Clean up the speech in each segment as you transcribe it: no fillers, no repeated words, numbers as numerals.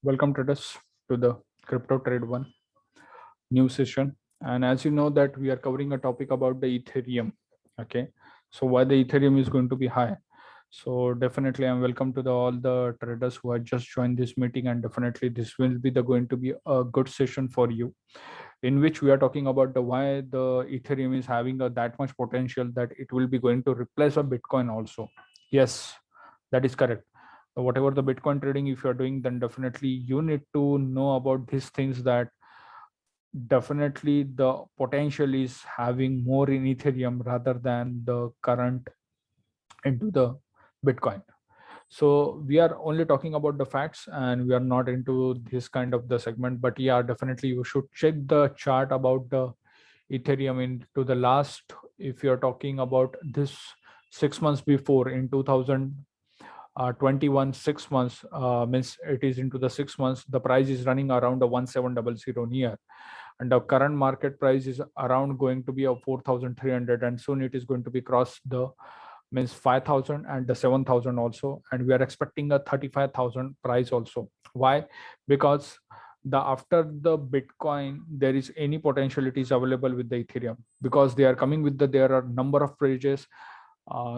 Welcome traders to the Crypto Trade One new session. And as you know that we are covering a topic about the Ethereum. Okay, so why the Ethereum is going to be high. So definitely I'm welcome to all the traders who have just joined this meeting, and definitely this will be going to be a good session for you, in which we are talking about the why the Ethereum is having that much potential that it will be going to replace a Bitcoin also. Yes, that is correct. Whatever the Bitcoin trading if you are doing, then definitely you need to know about these things, that definitely the potential is having more in Ethereum rather than the current into the Bitcoin. So we are only talking about the facts and we are not into this kind of the segment, but yeah, definitely you should check the chart about the Ethereum into the last, if you're talking about this 6 months before in 2021, 6 months, means it is into the 6 months, the price is running around the 1700 near, and the current market price is around going to be a 4300, and soon it is going to be cross the means 5000 and the 7000 also, and we are expecting a 35,000 price also. Why? Because the after the Bitcoin there is any potential it is available with the Ethereum, because they are coming with the there are number of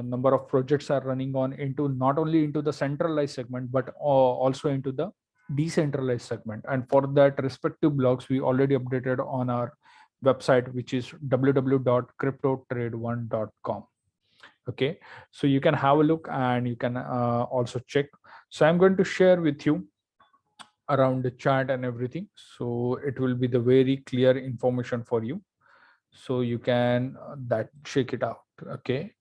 number of projects are running on into not only into the centralized segment but also into the decentralized segment. And for that respective blogs we already updated on our website, which is www.cryptotrade1.com. Okay, so you can have a look and you can also check. So I'm going to share with you around the chart and everything, so it will be the very clear information for you, so you can that check it out. Okay,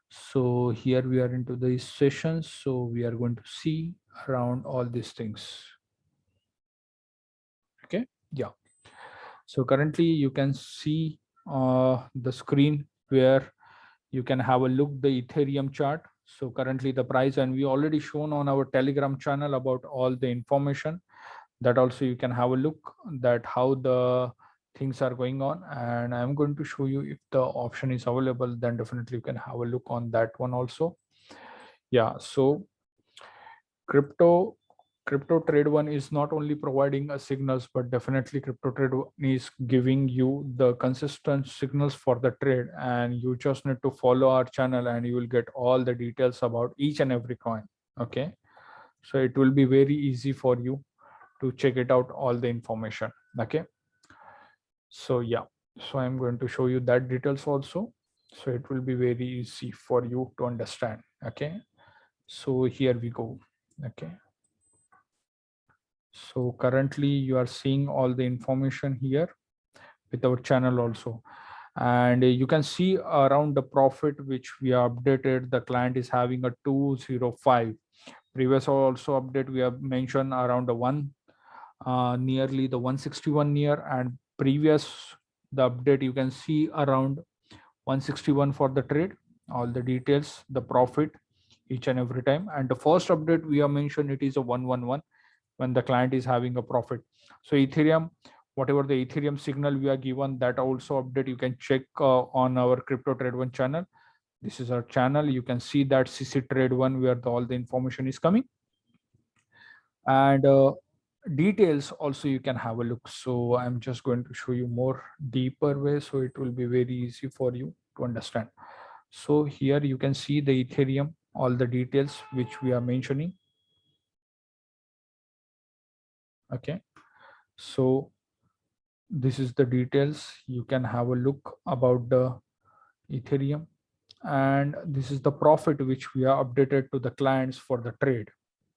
so here we are into these sessions, so we are going to see around all these things. Okay, yeah, so currently you can see the screen where you can have a look the Ethereum chart. So currently the price, and we already shown on our Telegram channel about all the information, that also you can have a look that how the things are going on. And I'm going to show you if the option is available, then definitely you can have a look on that one also. Yeah, so crypto crypto trade one is not only providing a signals, but definitely crypto trade one is giving you the consistent signals for the trade, and you just need to follow our channel and you will get all the details about each and every coin. Okay, so it will be very easy for you to check it out all the information. Okay, so yeah, so I'm going to show you that details also, so it will be very easy for you to understand. Okay, so here we go. Okay, so currently you are seeing all the information here with our channel also, and you can see around the profit which we are updated, the client is having a 205. Previous also update we have mentioned around the one nearly the 161 near, and previous the update you can see around 161 for the trade, all the details, the profit each and every time. And the first update we have mentioned it is a 111 when the client is having a profit. So Ethereum, whatever the Ethereum signal we are given, that also update you can check on our Crypto Trade One channel. This is our channel. You can see that CC Trade 1 where all the information is coming, and details also you can have a look. So I'm just going to show you more deeper way, so it will be very easy for you to understand. So here you can see the Ethereum, all the details which we are mentioning. Okay, so this is the details. You can have a look about the Ethereum, and this is the profit which we are updated to the clients for the trade.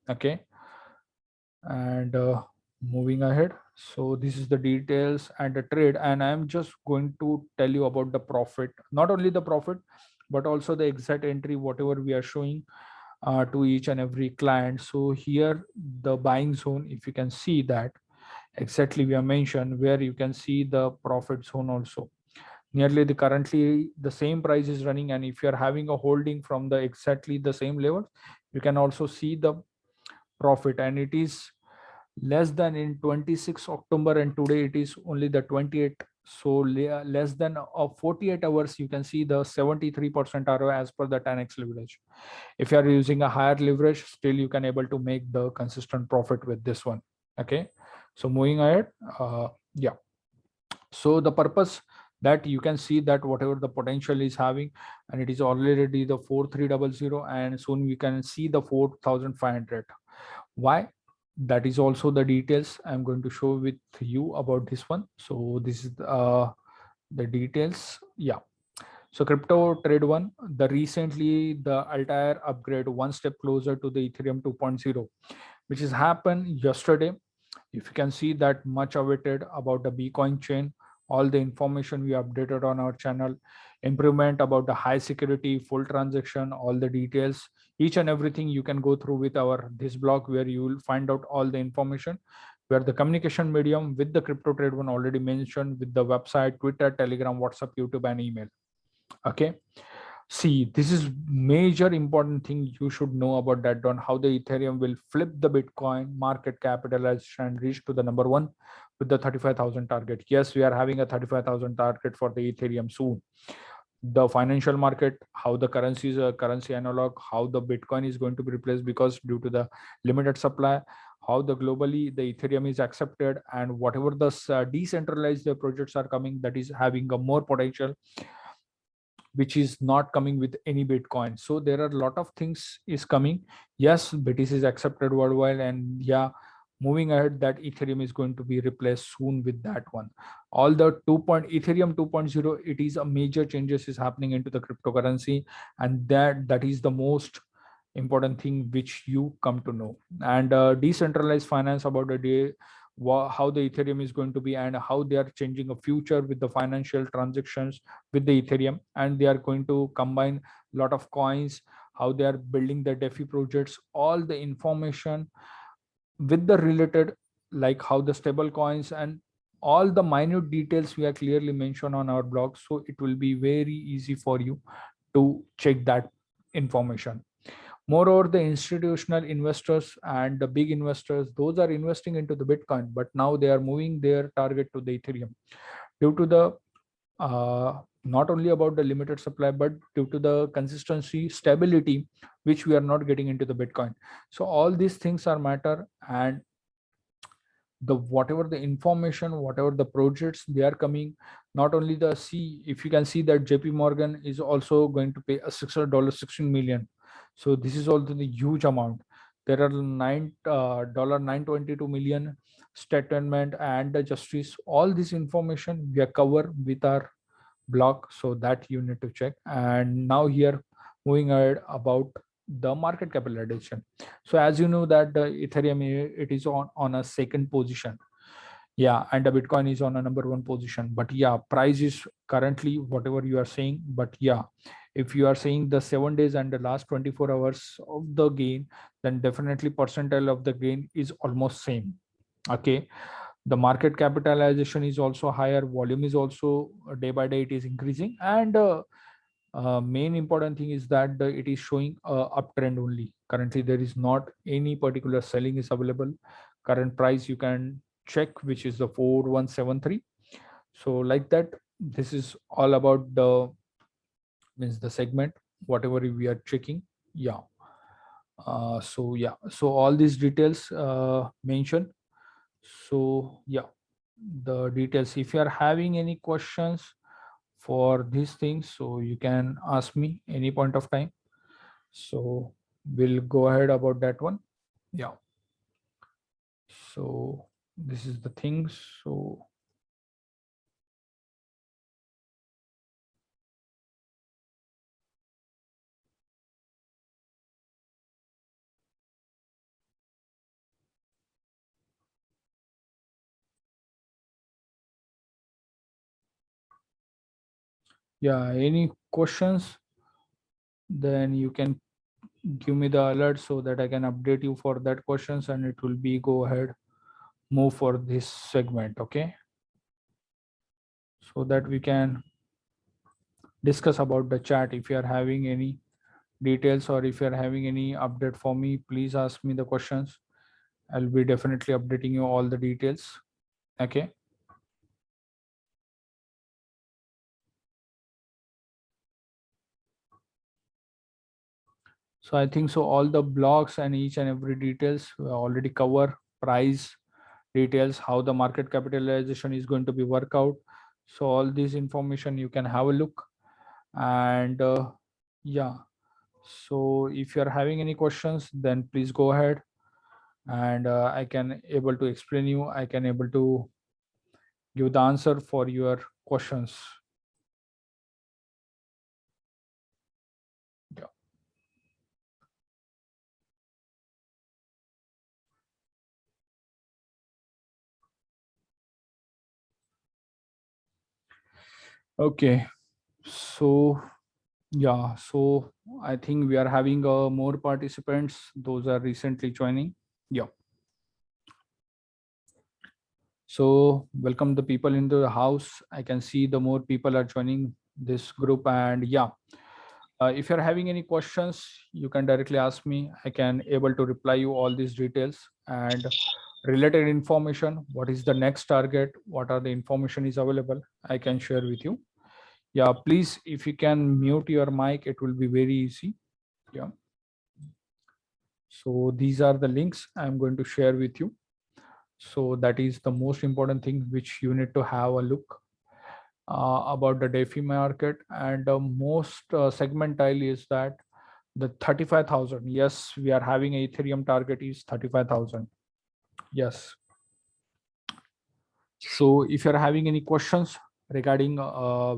Okay, and moving ahead, so this is the details and the trade, and I'm just going to tell you about the profit, not only the profit but also the exact entry whatever we are showing to each and every client. So here the buying zone, if you can see that exactly we are mentioned, where you can see the profit zone also. Nearly the currently the same price is running, and if you are having a holding from the exactly the same level, you can also see the profit, and it is less than in 26 October, and today it is only the 28th. So less than 48 hours you can see the 73% ROI as per the 10x leverage. If you are using a higher leverage, still you can able to make the consistent profit with this one. Okay, so moving ahead, yeah, so the purpose that you can see that whatever the potential is having, and it is already the 4300, and soon we can see the 4500. Why? That is also the details I'm going to show with you about this one. So this is the details. Yeah, so crypto trade 1, the recently the Altair upgrade one step closer to the Ethereum 2.0, which has happened yesterday. If you can see that much awaited about the Bitcoin chain, all the information we updated on our channel, improvement about the high security, full transaction, all the details, each and everything you can go through with our this blog, where you will find out all the information, where the communication medium with the crypto trade 1 already mentioned, with the website, Twitter, Telegram, WhatsApp, YouTube, and email. Okay, see, this is major important thing you should know about that on how the Ethereum will flip the Bitcoin market capitalization and reach to the number one with the 35,000 target. Yes, we are having a 35,000 target for the Ethereum soon. The financial market, how the currency is a currency analog, how the Bitcoin is going to be replaced because due to the limited supply, how the globally the Ethereum is accepted, and whatever the decentralized projects are coming, that is having a more potential, which is not coming with any Bitcoin. So there are a lot of things is coming. Yes, BTC is accepted worldwide, and yeah, moving ahead, that Ethereum is going to be replaced soon with that one. All the Ethereum 2.0, it is a major changes is happening into the cryptocurrency, and that is the most important thing which you come to know. And decentralized finance about the day, how the Ethereum is going to be, and how they are changing a future with the financial transactions with the Ethereum, and they are going to combine a lot of coins, how they are building the DeFi projects, all the information with the related, like how the stable coins and all the minute details we are clearly mentioned on our blog. So it will be very easy for you to check that information. Moreover, the institutional investors and the big investors, those are investing into the Bitcoin, but now they are moving their target to the Ethereum due to the not only about the limited supply, but due to the consistency, stability, which we are not getting into the Bitcoin. So all these things are matter, and the whatever the information, whatever the projects they are coming, not only the C, if you can see that JP Morgan is also going to pay a $600 16 million. So this is also the huge amount. There are $922 million statement and the justice. All this information we are cover with our blog, so that you need to check. And now here, moving ahead about the market capitalization. So as you know that the Ethereum, it is on a second position. Yeah, and the Bitcoin is on a number one position. But yeah, price is currently whatever you are saying. But yeah, if you are saying the 7 days and the last 24 hours of the gain, then definitely percentile of the gain is almost same. Okay, the market capitalization is also higher, volume is also day by day it is increasing, and main important thing is that it is showing a uptrend only. Currently there is not any particular selling is available. Current price you can check, which is the 4173. So like that, this is all about the means the segment. whatever we are checking. Yeah. So yeah, so all these details mentioned. So yeah, the details, if you are having any questions for these things, so you can ask me any point of time. So we'll go ahead about that one. Yeah. So this is the thing. So yeah, any questions, then you can give me the alert so that I can update you for that questions, and it will be go ahead move for this segment. Okay, so that we can discuss about the chat. If you are having any details or if you are having any update for me, please ask me the questions. I'll be definitely updating you all the details. Okay. So I think so all the blocks and each and every details we already cover. Price details, how the market capitalization is going to be work out. So all this information you can have a look. And yeah, so if you are having any questions, then please go ahead, and I can able to explain you, I can able to give the answer for your questions. Yeah. Okay. So yeah, so I think we are having more participants. Those are recently joining. Yeah. So welcome the people into the house. I can see the more people are joining this group, and yeah, if you're having any questions, you can directly ask me. I can able to reply you all these details and related information. What is the next target? What are the information is available? I can share with you. Yeah, please, if you can mute your mic, it will be very easy. Yeah. So these are the links I'm going to share with you. So that is the most important thing which you need to have a look about the DeFi market. And the most segmentile is that the 35,000. Yes, we are having a Ethereum target is 35,000. Yes. So if you're having any questions regarding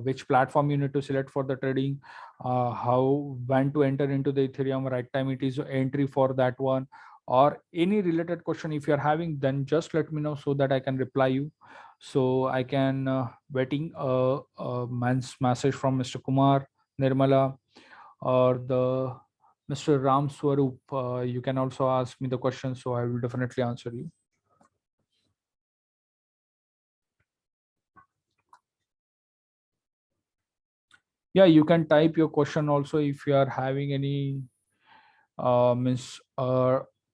which platform you need to select for the trading, how when to enter into the Ethereum, right time it is entry for that one, or any related question if you're having, then just let me know so that I can reply you. So I can waiting a man's message from Mr. Kumar, Nirmala, or the Mr. Ram Swarup. You can also ask me the question, so I will definitely answer you. Yeah, you can type your question also if you are having any means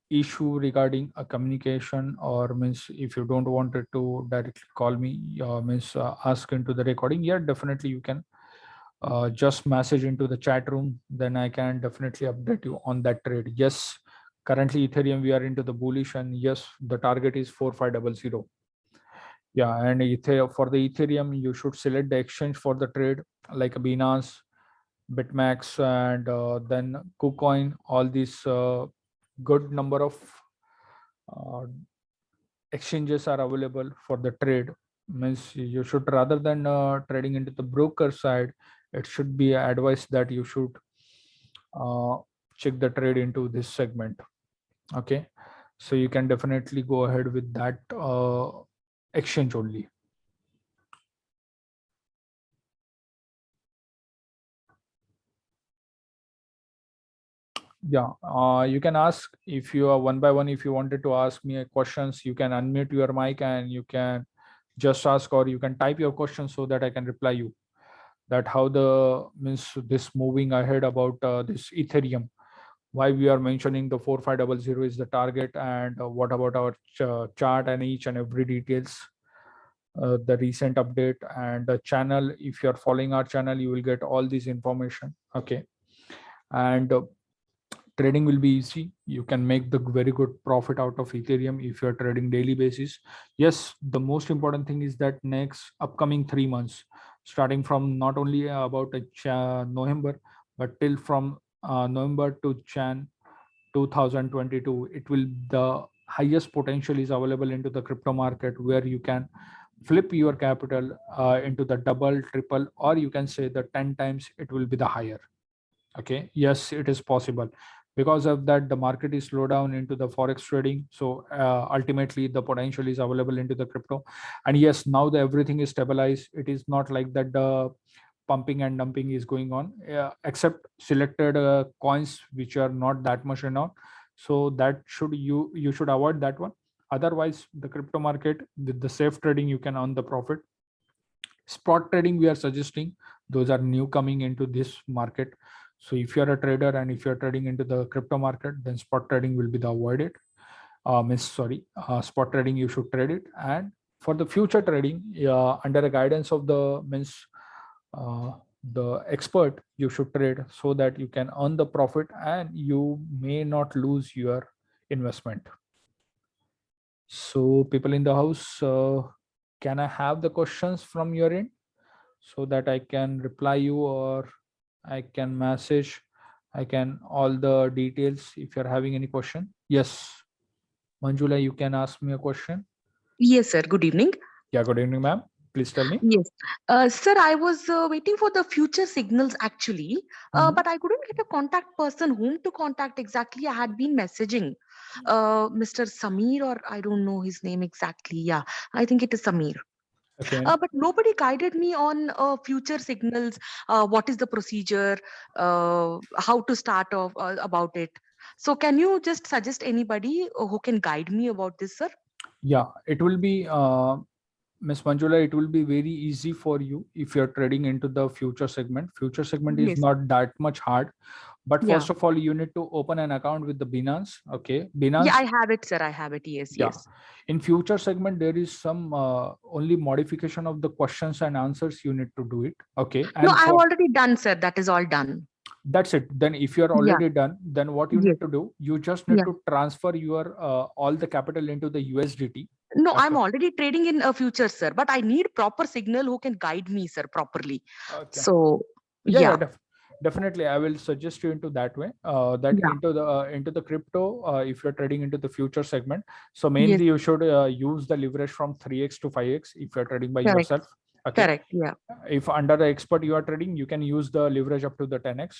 issue regarding a communication, or means if you don't want it to directly call me, means ask into the recording. Yeah, definitely you can just message into the chat room, then I can definitely update you on that trade. Yes, currently Ethereum we are into the bullish, and yes, the target is 4500. Yeah, and for the Ethereum, you should select the exchange for the trade, like Binance, Bitmax, and then KuCoin. All these good number of uh, exchanges are available for the trade. Means you should, rather than trading into the broker side, it should be advised that you should uh, check the trade into this segment. Okay, so you can definitely go ahead with that exchange only. Yeah, you can ask if you are one by one. If you wanted to ask me questions, you can unmute your mic and you can just ask, or you can type your question so that I can reply you. That how the means this moving ahead about this Ethereum. Why we are mentioning the 4500 is the target, and what about our chart and each and every details, the recent update and the channel. If you are following our channel, you will get all this information. Okay. and trading will be easy. You can make the very good profit out of Ethereum if you're trading daily basis. Yes, the most important thing is that next upcoming 3 months, starting from not only about November, but till from November to Jan 2022, it will the highest potential is available into the crypto market, where you can flip your capital into the double, triple, or you can say the 10 times it will be the higher. Okay, yes, it is possible. Because of that, the market is slow down into the forex trading. So ultimately the potential is available into the crypto. And yes, now the everything is stabilized. It is not like that the pumping and dumping is going on, except selected coins which are not that much enough. So that should you should avoid that one. Otherwise, the crypto market with the safe trading, you can earn the profit. Spot trading we are suggesting, those are new coming into this market. So if you're a trader and if you're trading into the crypto market, then spot trading will be the avoided. Spot trading you should trade it. And for the future trading, under the guidance of uh, the expert, you should trade so that you can earn the profit and you may not lose your investment. So people in the house, can I have the questions from your end so that I can reply you, or I can message, I can all the details if you're having any question. Yes, Manjula, you can ask me a question. Yes, sir. Good evening. Yeah, good evening, ma'am. Please tell me. Yes. Sir, I was waiting for the future signals actually, Mhm. but I couldn't get a contact person whom to contact exactly. I had been messaging Mr. Samir, or I don't know his name exactly. Yeah, I think it is Samir. Okay. But nobody guided me on future signals. What is the procedure? How to start off about it? So, can you just suggest anybody who can guide me about this, sir? Yeah, it will be Miss Manjula, it will be very easy for you if you're trading into the future segment. Future segment is Yes. not that much hard, but Yeah. first of all, you need to open an account with the Binance. Okay, Yeah, I Binance. have it, sir. I have it. Yes, Yeah, yes. in future segment there is some only modification of the questions and answers you need to do it. Okay, No, and I have for already done, sir. That is all done. that's it. Then if you're Yeah. already done, then what you Yes. need to do, you just need Yeah. to transfer your all the capital into the USDT. No, I'm Okay. already trading in a future, sir. But I need proper signal who can guide me, sir, properly. Okay. So, Yeah, yeah, yeah, definitely. I will suggest you into that way. That yeah. into the crypto. If you're trading into the future segment, so Yes, mainly you should use the leverage from 3x to 5x if you're trading by correct, yourself. Okay. correct. Yeah. If under the expert you are trading, you can use the leverage up to the 10x.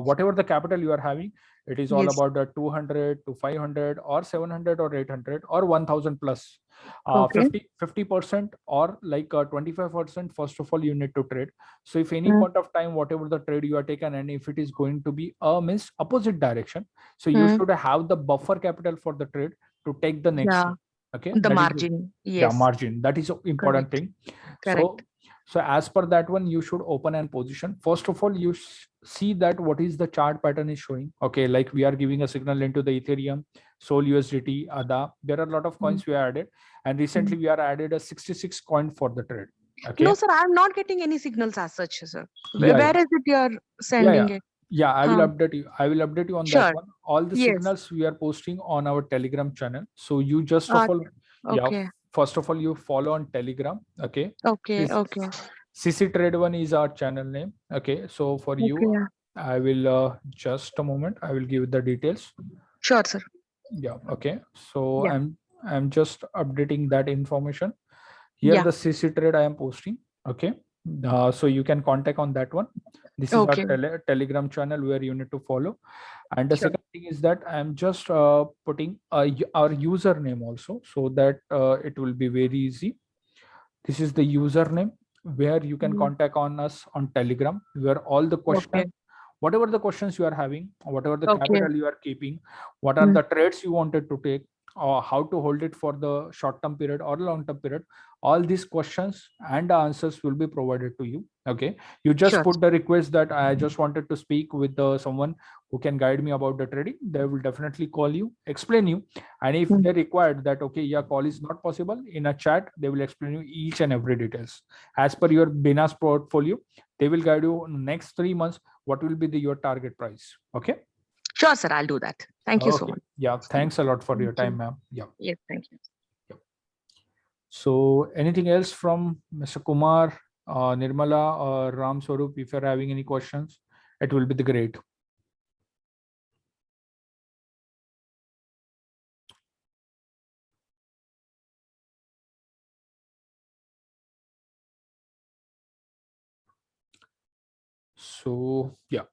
Whatever the capital you are having, it is all Yes. about the 200 to 500 or 700 or 800 or 1000 plus. Okay. 50% or like 25%. First of all, you need to trade. So if any Mm, point of time, whatever the trade you are taken, and if it is going to be a means opposite direction, so you mm, should have the buffer capital for the trade to take the next yeah. trade. Okay, The that is margin. yeah, Yes. margin. That is a important Correct. thing. Correct. So as per that one, you should open an position. First of all, you see that what is the chart pattern is showing. Okay, like we are giving a signal into the Ethereum, Sol USDT, ADA. There are a lot of Mm, coins we are added, and mm. recently we are added a 66 coin for the trade. No, Okay. sir, I'm not getting any signals as such, sir. Yeah, Where yeah, is it you're yeah, sending yeah. it? Yeah, I will Huh. update you. I will update you on that Sure. one. All the Yes. signals we are posting on our Telegram channel. So you just of all, yeah, Okay. first of all, you follow on Telegram. Okay. Okay. This Okay. CC Trade One is our channel name. Okay. So for you, Okay. I will just a moment. I will give the details. Sure, sir. Yeah. Okay. So Yeah. I'm just updating that information. Here Yeah. the CC Trade I am posting. Okay. So you can contact on that one. This is our Okay. Telegram channel where you need to follow. And the Sure. second thing is that I'm just putting our username also, so that it will be very easy. This is the username where you can Mm, contact on us on Telegram, where all the questions, okay. whatever the questions you are having, whatever the Okay. capital you are keeping, what are Mm, the trades you wanted to take, or how to hold it for the short term period or long term period, all these questions and the answers will be provided to you. Okay, you just sure. put the request that I just wanted to speak with someone who can guide me about the trading. They will definitely call you, explain you, and if Mm, they required that, okay, yeah, call is not possible, in a chat they will explain you each and every details as per your Binance portfolio. they will guide you next 3 months what will be your target price. Okay. Sure, sir. I'll do that. Thank you so Okay. much. Yeah. Thanks a lot for your Thank you. time, ma'am. Yeah. Yes, thank you. So anything else from Mr. Kumar, Nirmala, or Ram Swarup? If you're having any questions, it will be the great. So yeah.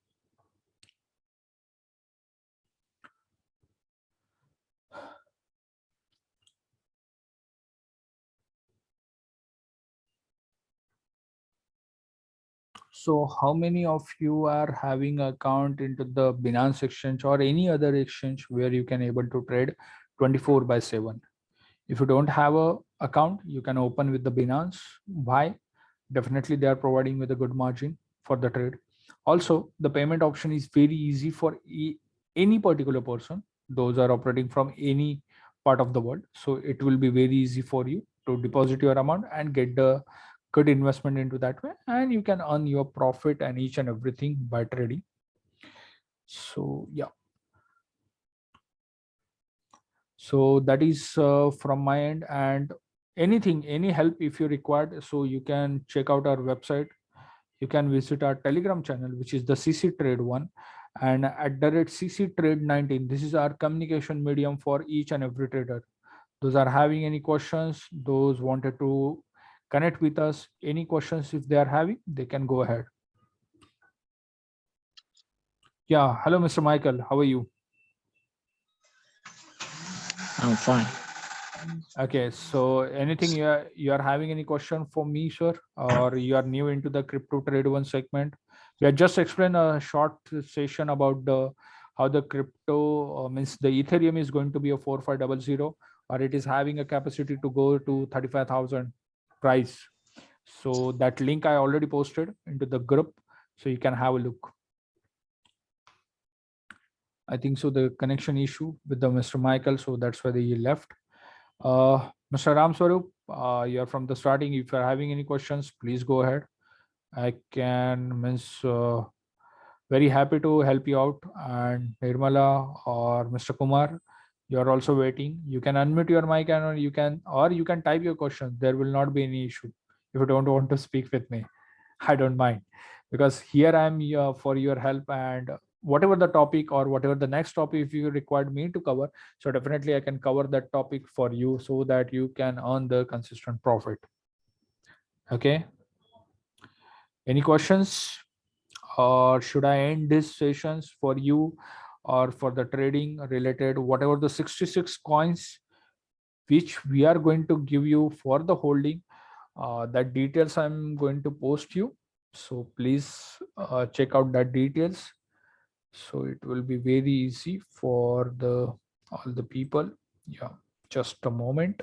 So how many of you are having account into the Binance exchange or any other exchange where you can able to trade 24/7? If you don't have a account, you can open with the Binance. Why? Definitely they are providing with a good margin for the trade. Also, the payment option is very easy for any particular person. Those are operating from any part of the world. So it will be very easy for you to deposit your amount and get the good investment into that way. And you can earn your profit and each and everything by trading. So yeah. So that is from my end, and anything, any help if you required, so you can check out our website. You can visit our Telegram channel, which is the CC Trade one, and at the rate CC Trade 19. This is our communication medium for each and every trader. Those are having any questions, those wanted to connect with us, any questions if they are having, they can go ahead. Yeah, hello, Mr. Michael. How are you? I'm fine. Okay, so anything you are having any question for me, sir, or you are new into the crypto trade one segment? We have just explained a short session about the how the crypto means the Ethereum is going to be a 4500, or it is having a capacity to go to 35,000 price. So that link I already posted into the group, so you can have a look. I think so the connection issue with the Mr. Michael, so that's why he left. Mr. Ram Swarup, you're from the starting. If you're having any questions, please go ahead. I can means very happy to help you out. And Nirmala or Mr. Kumar, you're also waiting. You can unmute your mic and you can type your questions. There will not be any issue if you don't want to speak with me. I don't mind, because here I'm for your help, and whatever the topic or whatever the next topic if you required me to cover, so definitely I can cover that topic for you so that you can earn the consistent profit. Okay, any questions, or should I end these sessions for you or for the trading related whatever the 66 coins which we are going to give you for the holding? That details I'm going to post you, so please check out that details. So it will be very easy for the all the people. Yeah, just a moment.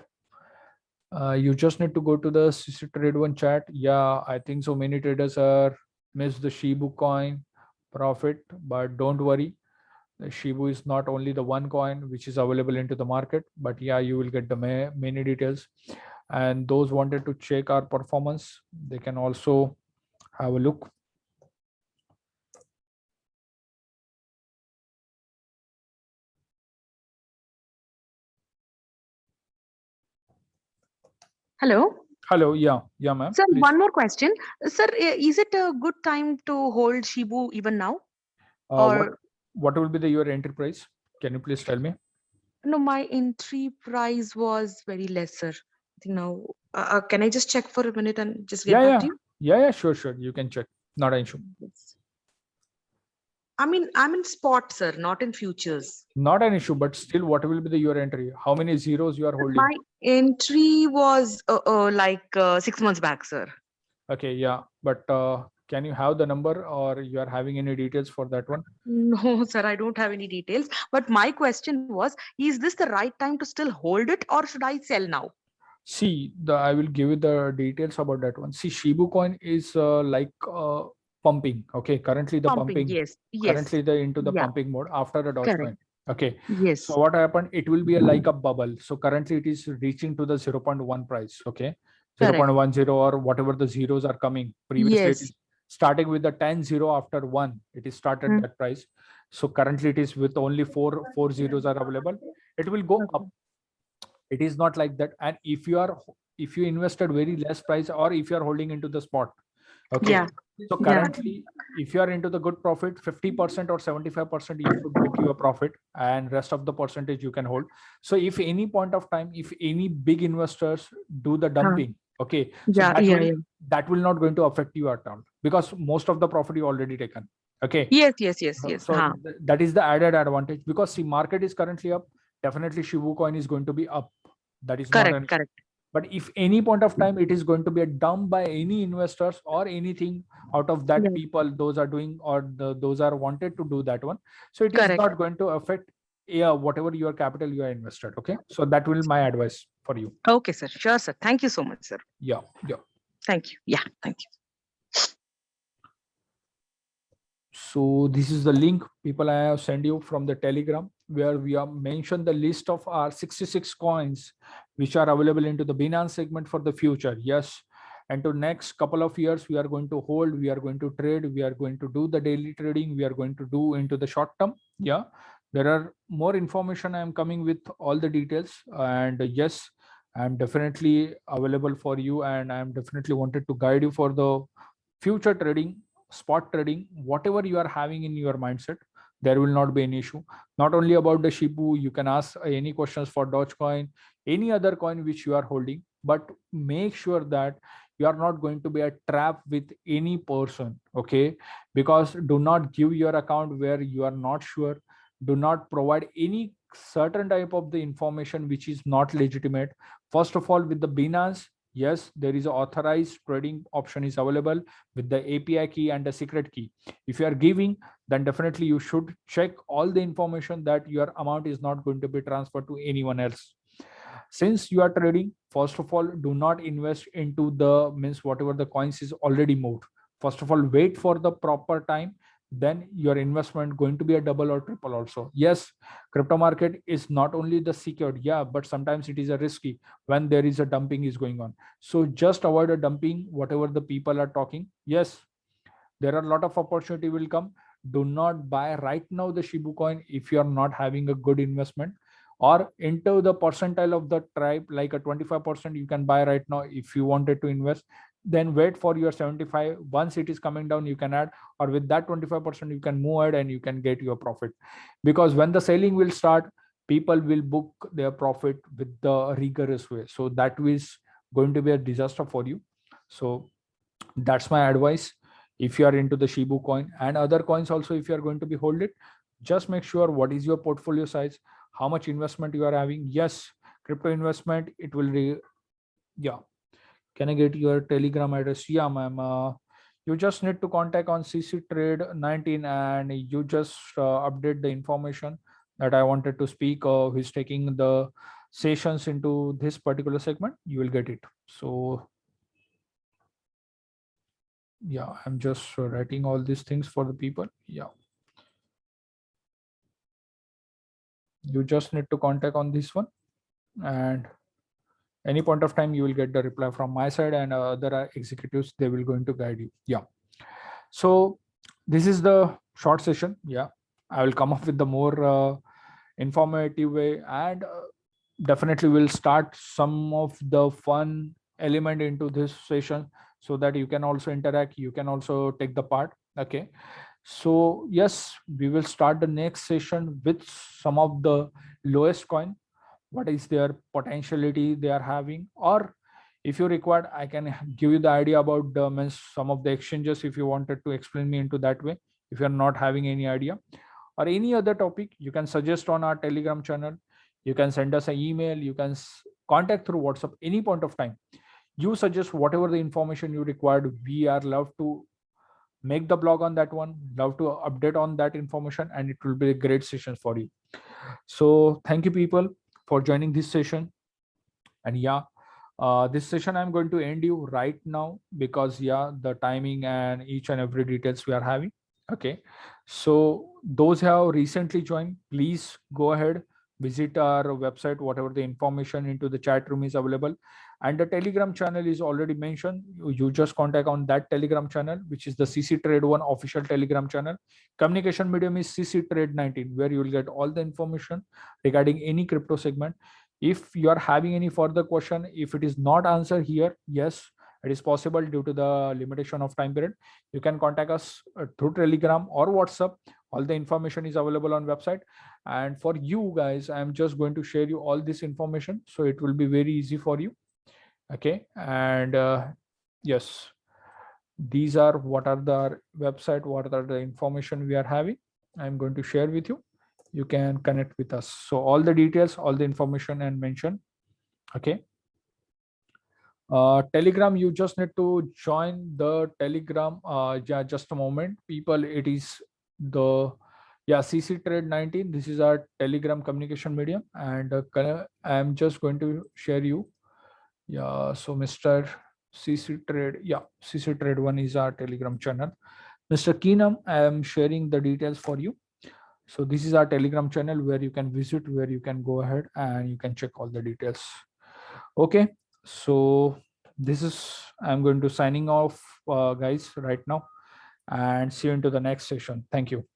You just need to go to the CC Trade One chat. Yeah, I think so many traders are miss the Shibu coin profit, but don't worry. The Shibu is not only the one coin which is available into the market, but yeah, you will get the many details. And those wanted to check our performance, they can also have a look. Hello. Hello, yeah, ma'am. Sir, Please. one more question. Sir, is it a good time to hold Shibu even now? What Or will be your entry price? Can you please tell me? no, my entry price was very lesser. I think now, can I just check for a minute and just get back to you? Yeah, sure. You can check. Not an issue. Yes. I mean, I'm in spot, sir, not in futures. Not an issue, but still, what will be your entry? How many zeros you are holding? My entry was like 6 months back, sir. Okay, yeah, but can you have the number, or you are having any details for that one? No, sir, I don't have any details. But my question was, is this the right time to still hold it, or should I sell now? See, I will give you the details about that one. See, Shibu coin is like pumping. Okay, currently the pumping. Yes. Currently the into the Yeah, pumping mode after the correct. Dogecoin. Okay. Yes. So what happened? It will be like a bubble. So currently it is reaching to the 0.1 price. Okay. Correct. 0.10 or whatever the zeros are coming. Previously it Yes. is starting with the 10-0 after 1, it is started that price. So currently it is with only four zeros are available. It will go up. It is not like that. And if you invested very less price, or if you are holding into the spot, okay, Yeah. so Yeah. currently if you are into the good profit, 50% or 75% you should book your profit, and rest of the percentage you can hold. So if any point of time, if any big investors do the dumping, okay, so Yeah. Yeah. that will not going to affect you at all, because most of the profit you already taken. Okay. Yes. So that is the added advantage, because see, market is currently up. Definitely Shibu coin is going to be up. That is not an. Correct. But if any point of time it is going to be a dump by any investors or anything out of that Yeah. people, those are doing, or those are wanted to do that one, so it is Correct. not going to affect, yeah, whatever your capital you are invested. Okay, so that will my advice for you. Okay, sir. Sure, sir. Thank you so much, sir. Yeah. Thank you. Yeah. Thank you. So this is the link, people, I have sent you from the Telegram, where we have mentioned the list of our 66 coins which are available into the Binance segment for the future. Yes. And to next couple of years, we are going to hold, we are going to trade, we are going to do the daily trading, we are going to do into the short term. Yeah. There are more information. I am coming with all the details, and yes, I'm definitely available for you, and I'm definitely wanted to guide you for the future trading, spot trading, whatever you are having in your mindset. There will not be an issue. Not only about the Shibu, you can ask any questions for Dogecoin, any other coin which you are holding, but make sure that you are not going to be a trap with any person. Okay, because do not give your account where you are not sure. Do not provide any certain type of the information which is not legitimate. First of all, with the Binance, yes, there is an authorized trading option is available with the API key and the secret key. If you are giving, then definitely you should check all the information that your amount is not going to be transferred to anyone else. Since you are trading, first of all, do not invest into the means whatever the coins is already moved. First of all, wait for the proper time, then your investment going to be a double or triple also. Yes, crypto market is not only the secured, yeah, but sometimes it is a risky when there is a dumping is going on. So just avoid a dumping, whatever the people are talking. Yes, there are a lot of opportunity will come. Do not buy right now the Shibu coin if you are not having a good investment, or into the percentile of the tribe, like a 25% you can buy right now. If you wanted to invest, then wait for your 75. Once it is coming down, you can add, or with that 25% you can move ahead and you can get your profit. Because when the selling will start, people will book their profit with the rigorous way, so that is going to be a disaster for you. So that's my advice. If you are into the Shibu coin and other coins also, if you are going to be hold it, just make sure what is your portfolio size, how much investment you are having. Yes, crypto investment, it will yeah. Can I get your Telegram address? Yeah, ma'am. You just need to contact on CC Trade 19, and you just update the information that I wanted to speak, who's taking the sessions into this particular segment. You will get it. So yeah, I'm just writing all these things for the people. Yeah, you just need to contact on this one, and any point of time you will get the reply from my side, and other executives, they will going to guide you. Yeah, so this is the short session. Yeah, I will come up with the more informative way, and definitely will start some of the fun element into this session, so that you can also interact, you can also take the part. Okay, so yes, we will start the next session with some of the lowest coin, what is their potentiality they are having, or if you required, I can give you the idea about the means some of the exchanges, if you wanted to explain me into that way. If you're not having any idea or any other topic, you can suggest on our Telegram channel, you can send us an email, you can contact through WhatsApp any point of time. You suggest whatever the information you required, we are love to make the blog on that one, love to update on that information, and it will be a great session for you. So thank you people for joining this session. And yeah, this session I'm going to end you right now, because yeah, the timing and each and every details we are having. Okay, so those who have recently joined, please go ahead, visit our website, whatever the information into the chat room is available. And the Telegram channel is already mentioned. You just contact on that Telegram channel, which is the CC Trade One official Telegram channel. Communication medium is CC Trade 19, where you will get all the information regarding any crypto segment. If you are having any further question, if it is not answered here, yes, it is possible due to the limitation of time period. You can contact us through Telegram or WhatsApp. All the information is available on website. And for you guys, I'm just going to share you all this information, so it will be very easy for you. Okay, and yes, these are what are the website, what are the information we are having. I'm going to share with you. You can connect with us. So all the details, all the information and mention. Okay. Telegram, you just need to join the Telegram. Yeah, just a moment, people. It is the CC Trade 19. This is our Telegram communication medium, and I'm just going to share you. Yeah, so Mr. CC Trade, CC Trade 1 is our Telegram channel. Mr. Keenum, I am sharing the details for you. So this is our Telegram channel where you can visit, where you can go ahead and you can check all the details. Okay, so this is, I'm going to signing off, guys, right now, and see you into the next session. Thank you.